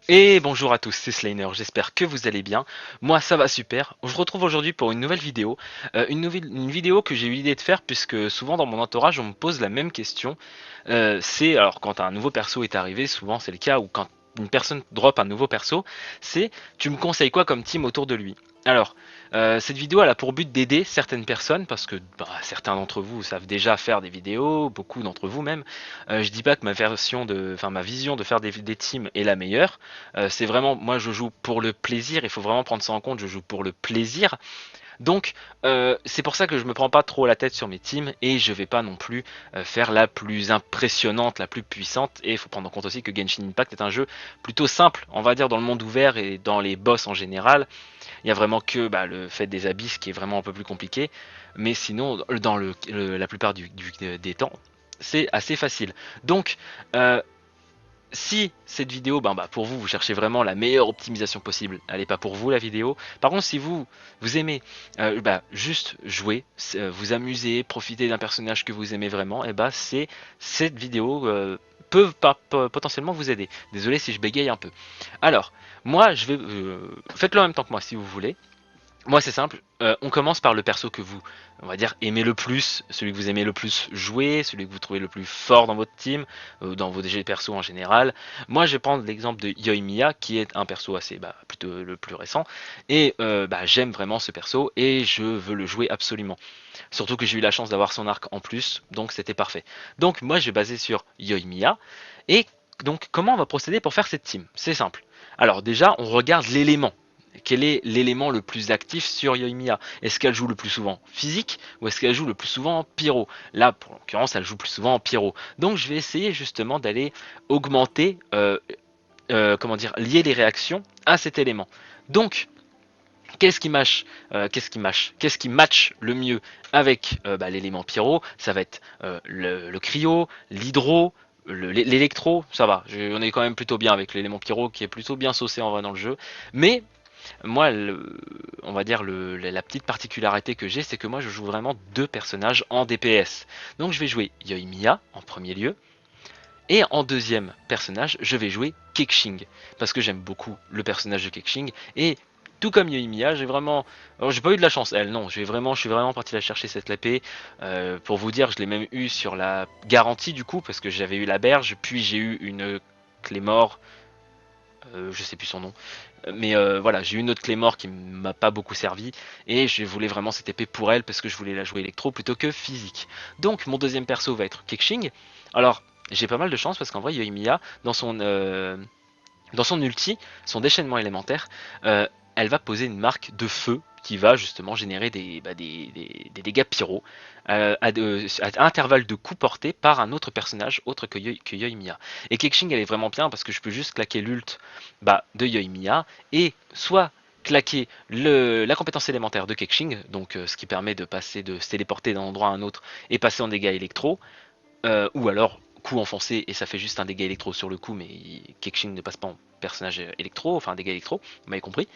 Et bonjour à tous, c'est Slainer, j'espère que vous allez bien. Moi ça va super. Je retrouve aujourd'hui pour une nouvelle vidéo. Une vidéo que j'ai eu l'idée de faire puisque souvent dans mon entourage on me pose la même question. C'est alors quand un nouveau perso est arrivé, souvent c'est le cas, ou quand une personne drop un nouveau perso, c'est tu me conseilles quoi comme team autour de lui. Alors, cette vidéo elle a pour but d'aider certaines personnes parce que certains d'entre vous savent déjà faire des vidéos, beaucoup d'entre vous même. Je dis pas que ma vision de faire des teams est la meilleure. C'est vraiment, moi je joue pour le plaisir, il faut vraiment prendre ça en compte, je joue pour le plaisir. Donc c'est pour ça que je me prends pas trop la tête sur mes teams et je vais pas non plus faire la plus impressionnante, la plus puissante. Et il faut prendre en compte aussi que Genshin Impact est un jeu plutôt simple, on va dire dans le monde ouvert et dans les boss en général. Il y a vraiment que le fait des abysses qui est vraiment un peu plus compliqué. Mais sinon, dans la plupart des temps, c'est assez facile. Donc, si cette vidéo, pour vous, vous cherchez vraiment la meilleure optimisation possible, elle n'est pas pour vous la vidéo. Par contre, si vous aimez juste jouer, vous amuser, profiter d'un personnage que vous aimez vraiment, et c'est cette vidéo potentiellement vous aider. Désolé si je bégaye un peu. Alors, moi, faites-le en même temps que moi si vous voulez. Moi c'est simple, on commence par le perso que vous, on va dire, aimez le plus, celui que vous aimez le plus jouer, celui que vous trouvez le plus fort dans votre team, dans vos DG perso en général. Moi je vais prendre l'exemple de Yoimiya qui est un perso assez plutôt le plus récent et j'aime vraiment ce perso et je veux le jouer absolument. Surtout que j'ai eu la chance d'avoir son arc en plus, donc c'était parfait. Donc moi je vais baser sur Yoimiya et donc comment on va procéder pour faire cette team? C'est simple. Alors déjà on regarde l'élément. Quel est l'élément le plus actif sur Yoimiya? Est-ce qu'elle joue le plus souvent physique ou est-ce qu'elle joue le plus souvent en pyro? Là, pour l'occurrence, elle joue plus souvent en pyro. Donc, je vais essayer justement d'aller augmenter, lier les réactions à cet élément. Donc, qu'est-ce qui match le mieux avec l'élément pyro? Ça va être le cryo, l'hydro, l'électro, ça va. On est quand même plutôt bien avec l'élément pyro qui est plutôt bien saucé en vrai dans le jeu. Mais moi, on va dire la petite particularité que j'ai, c'est que moi je joue vraiment deux personnages en DPS. Donc je vais jouer Yoimiya en premier lieu, et en deuxième personnage, je vais jouer Keqing, parce que j'aime beaucoup le personnage de Keqing, et tout comme Yoimiya, j'ai vraiment... Alors j'ai pas eu de la chance, elle, non, je suis vraiment parti la chercher cette épée. Pour vous dire, je l'ai même eu sur la garantie du coup, parce que j'avais eu la berge, puis j'ai eu une Clémore, je sais plus son nom. Mais voilà, j'ai eu une autre Clémore qui m'a pas beaucoup servi et je voulais vraiment cette épée pour elle parce que je voulais la jouer électro plutôt que physique. Donc mon deuxième perso va être Keqing. Alors j'ai pas mal de chance parce qu'en vrai Yoimiya dans son ulti, son déchaînement élémentaire, elle va poser une marque de feu qui va justement générer des dégâts pyro à intervalles de coups portés par un autre personnage autre que Yoimiya. Et Keqing elle est vraiment bien parce que je peux juste claquer l'ult de Yoimiya et soit claquer la compétence élémentaire de Keqing, donc ce qui permet de se téléporter d'un endroit à un autre et passer en dégâts électro, ou alors coup enfoncé et ça fait juste un dégât électro sur le coup, mais Keqing ne passe pas en personnage électro, enfin dégâts électro, vous m'avez compris.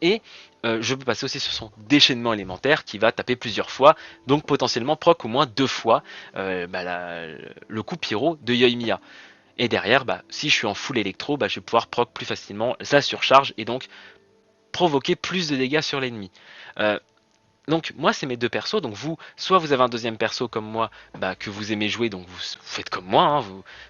Et je peux passer aussi sur son déchaînement élémentaire qui va taper plusieurs fois, donc potentiellement proc au moins deux fois le coup pyro de Yoimiya. Et derrière, si je suis en full électro, je vais pouvoir proc plus facilement sa surcharge et donc provoquer plus de dégâts sur l'ennemi. Euh, donc moi c'est mes deux persos, donc vous, soit vous avez un deuxième perso comme moi, que vous aimez jouer, donc vous faites comme moi, hein,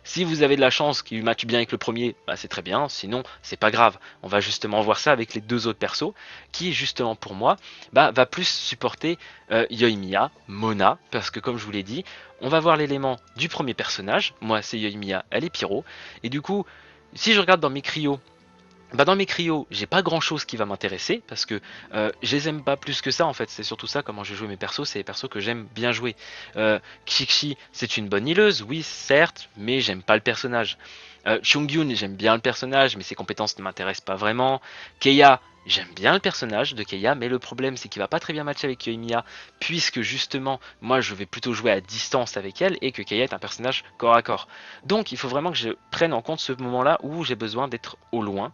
si vous avez de la chance qui matche bien avec le premier, c'est très bien, sinon c'est pas grave, on va justement voir ça avec les deux autres persos, qui justement pour moi, va plus supporter Yoimiya, Mona, parce que comme je vous l'ai dit, on va voir l'élément du premier personnage, moi c'est Yoimiya, elle est pyro, et du coup, si je regarde dans mes cryos, dans mes cryos, j'ai pas grand chose qui va m'intéresser parce que je les aime pas plus que ça en fait. C'est surtout ça comment je joue mes persos, c'est les persos que j'aime bien jouer. Kishixi, c'est une bonne healeuse, oui certes, mais j'aime pas le personnage. Chungyun, j'aime bien le personnage, mais ses compétences ne m'intéressent pas vraiment. Keiya, j'aime bien le personnage de Keiya, mais le problème c'est qu'il va pas très bien matcher avec Yoimiya, puisque justement, moi je vais plutôt jouer à distance avec elle et que Keiya est un personnage corps à corps. Donc il faut vraiment que je prenne en compte ce moment-là où j'ai besoin d'être au loin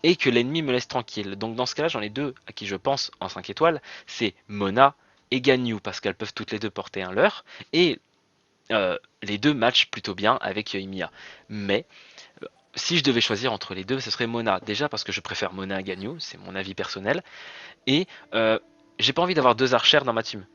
et que l'ennemi me laisse tranquille. Donc dans ce cas-là, j'en ai deux à qui je pense en 5 étoiles, c'est Mona et Ganyu, parce qu'elles peuvent toutes les deux porter un leurre, et les deux matchent plutôt bien avec Yoimiya. Mais si je devais choisir entre les deux, ce serait Mona. Déjà parce que je préfère Mona à Ganyu, c'est mon avis personnel. Et j'ai pas envie d'avoir deux archères dans ma team.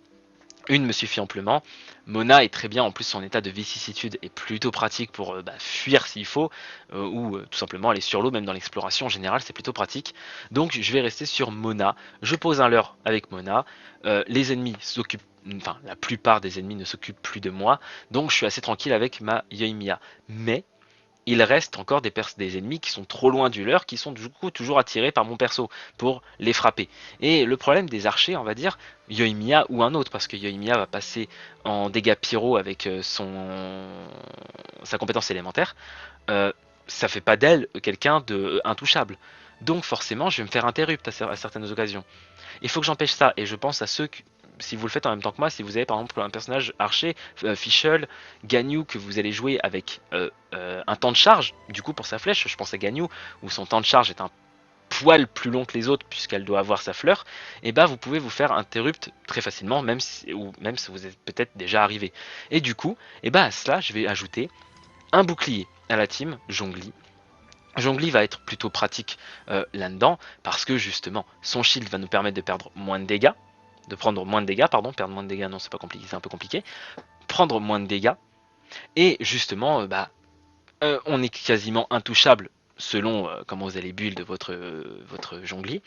Une me suffit amplement. Mona est très bien, en plus son état de vicissitude est plutôt pratique pour fuir s'il faut, ou tout simplement aller sur l'eau, même dans l'exploration en général, c'est plutôt pratique. Donc je vais rester sur Mona. Je pose un leurre avec Mona. Les ennemis s'occupent, enfin la plupart des ennemis ne s'occupent plus de moi, donc je suis assez tranquille avec ma Yoimiya. Mais il reste encore des ennemis qui sont trop loin du leur, qui sont du coup toujours attirés par mon perso pour les frapper. Et le problème des archers, on va dire, Yoimiya ou un autre, parce que Yoimiya va passer en dégâts pyro avec sa compétence élémentaire, ça fait pas d'elle quelqu'un de intouchable. Donc forcément, je vais me faire interrupt à certaines occasions. Il faut que j'empêche ça, et je pense à ceux que, si vous le faites en même temps que moi, si vous avez par exemple un personnage archer, Fischl, Ganyu, que vous allez jouer avec un temps de charge, du coup pour sa flèche, je pense à Ganyu, où son temps de charge est un poil plus long que les autres puisqu'elle doit avoir sa fleur, et bah vous pouvez vous faire interrupt très facilement, même si vous êtes peut-être déjà arrivé. Et du coup, et bah à cela, je vais ajouter un bouclier à la team, Zhongli. Zhongli va être plutôt pratique là-dedans, parce que justement, son shield va nous permettre de perdre moins de dégâts, de prendre moins de dégâts, pardon, perdre moins de dégâts, non c'est pas compliqué, c'est un peu compliqué, prendre moins de dégâts, et justement, on est quasiment intouchable selon comment vous allez build votre Zhongli.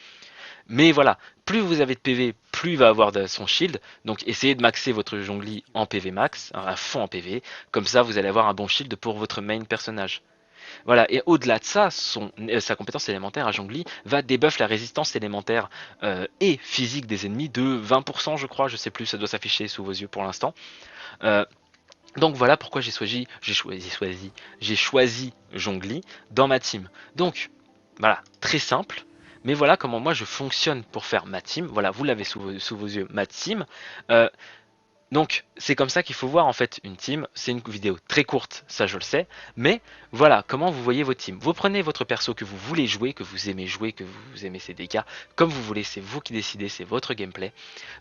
Mais voilà, plus vous avez de PV, plus il va avoir de son shield. Donc essayez de maxer votre Zhongli en PV max, à fond en PV. Comme ça, vous allez avoir un bon shield pour votre main personnage. Voilà, et au-delà de ça, sa compétence élémentaire à Zhongli va débuff la résistance élémentaire et physique des ennemis de 20%, je crois, je sais plus, ça doit s'afficher sous vos yeux pour l'instant. Euh, donc voilà pourquoi j'ai choisi Zhongli dans ma team. Donc voilà, très simple. Mais voilà comment moi je fonctionne pour faire ma team. Voilà, vous l'avez sous vos yeux, ma team. Euh, donc c'est comme ça qu'il faut voir en fait une team. C'est une vidéo très courte, ça je le sais. Mais voilà comment vous voyez votre team. Vous prenez votre perso que vous voulez jouer, que vous aimez ses dégâts, comme vous voulez, c'est vous qui décidez, c'est votre gameplay.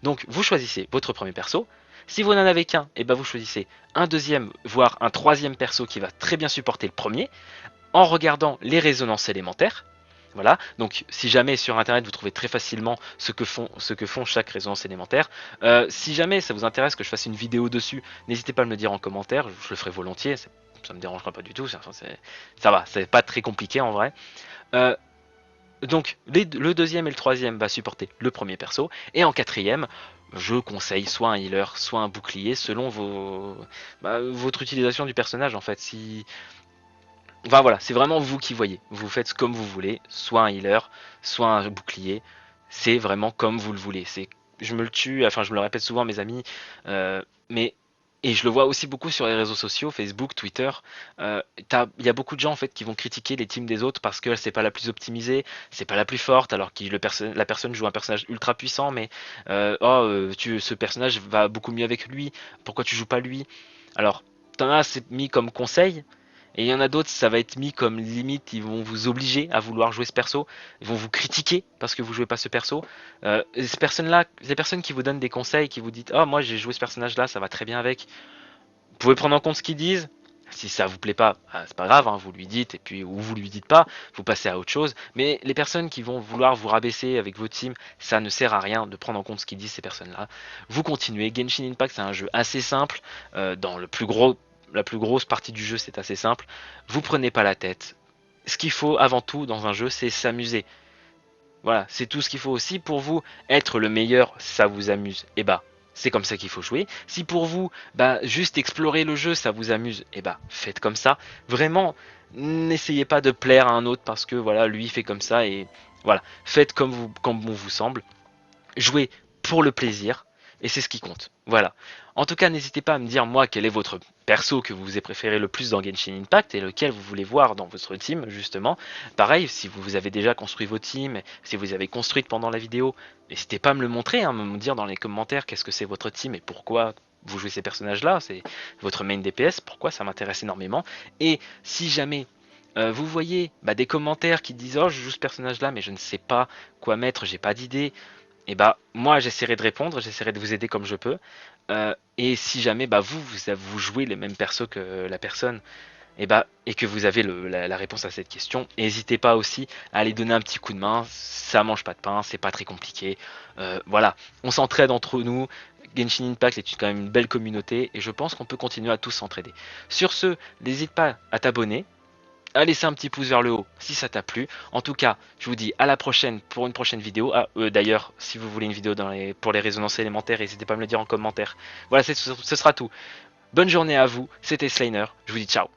Donc vous choisissez votre premier perso. Si vous n'en avez qu'un, et ben vous choisissez un deuxième, voire un troisième perso qui va très bien supporter le premier, en regardant les résonances élémentaires. Voilà, donc si jamais sur internet vous trouvez très facilement ce que font chaque résonance élémentaire, si jamais ça vous intéresse que je fasse une vidéo dessus, n'hésitez pas à me le dire en commentaire, je le ferai volontiers, ça me dérangera pas du tout, ça va, c'est pas très compliqué en vrai. Euh, donc le deuxième et le troisième va supporter le premier perso, et en quatrième, je conseille soit un healer, soit un bouclier, selon votre utilisation du personnage en fait. Enfin voilà, c'est vraiment vous qui voyez. Vous faites comme vous voulez, soit un healer, soit un bouclier. C'est vraiment comme vous le voulez. Je me le tue, enfin je me le répète souvent à mes amis, mais et je le vois aussi beaucoup sur les réseaux sociaux, Facebook, Twitter. Il y a beaucoup de gens en fait qui vont critiquer les teams des autres parce que c'est pas la plus optimisée, c'est pas la plus forte, alors que la personne joue un personnage ultra puissant, mais ce personnage va beaucoup mieux avec lui. Pourquoi tu joues pas lui? Alors, t'en as c'est mis comme conseil. Et il y en a d'autres, ça va être mis comme limite, ils vont vous obliger à vouloir jouer ce perso, ils vont vous critiquer parce que vous jouez pas ce perso. Ces personnes-là, ces personnes qui vous donnent des conseils, qui vous disent oh moi j'ai joué ce personnage-là, ça va très bien avec. Vous pouvez prendre en compte ce qu'ils disent. Si ça vous plaît pas, c'est pas grave, hein, vous lui dites et puis ou vous lui dites pas, vous passez à autre chose. Mais les personnes qui vont vouloir vous rabaisser avec votre team, ça ne sert à rien de prendre en compte ce qu'ils disent ces personnes-là. Vous continuez. Genshin Impact c'est un jeu assez simple. Dans la plus grosse partie du jeu c'est assez simple. Vous prenez pas la tête. Ce qu'il faut avant tout dans un jeu c'est s'amuser. Voilà, c'est tout ce qu'il faut aussi pour vous. Être le meilleur, ça vous amuse. Et bah, c'est comme ça qu'il faut jouer. Si pour vous, juste explorer le jeu, ça vous amuse, et bah, faites comme ça. Vraiment, n'essayez pas de plaire à un autre parce que voilà, lui fait comme ça et voilà, faites comme bon vous semble. Jouez pour le plaisir et c'est ce qui compte. Voilà. En tout cas, n'hésitez pas à me dire moi quel est votre perso que vous avez préféré le plus dans Genshin Impact et lequel vous voulez voir dans votre team justement. Pareil, si vous avez déjà construit vos teams, si vous avez construites pendant la vidéo, n'hésitez pas à me le montrer, hein, me dire dans les commentaires qu'est-ce que c'est votre team et pourquoi vous jouez ces personnages-là, c'est votre main DPS, pourquoi ça m'intéresse énormément. Et si jamais vous voyez des commentaires qui disent oh je joue ce personnage là mais je ne sais pas quoi mettre, j'ai pas d'idée, et bah moi j'essaierai de répondre, j'essaierai de vous aider comme je peux. Et si jamais vous jouez les mêmes persos que la personne, et que vous avez la réponse à cette question, n'hésitez pas aussi à aller donner un petit coup de main. Ça mange pas de pain, c'est pas très compliqué. Voilà, on s'entraide entre nous. Genshin Impact est quand même une belle communauté et je pense qu'on peut continuer à tous s'entraider. Sur ce, n'hésite pas à t'abonner, à laisser un petit pouce vers le haut si ça t'a plu. En tout cas, je vous dis à la prochaine pour une prochaine vidéo. Ah, d'ailleurs, si vous voulez une vidéo pour les résonances élémentaires, n'hésitez pas à me le dire en commentaire. Voilà, ce sera tout. Bonne journée à vous, c'était Slainer, je vous dis ciao.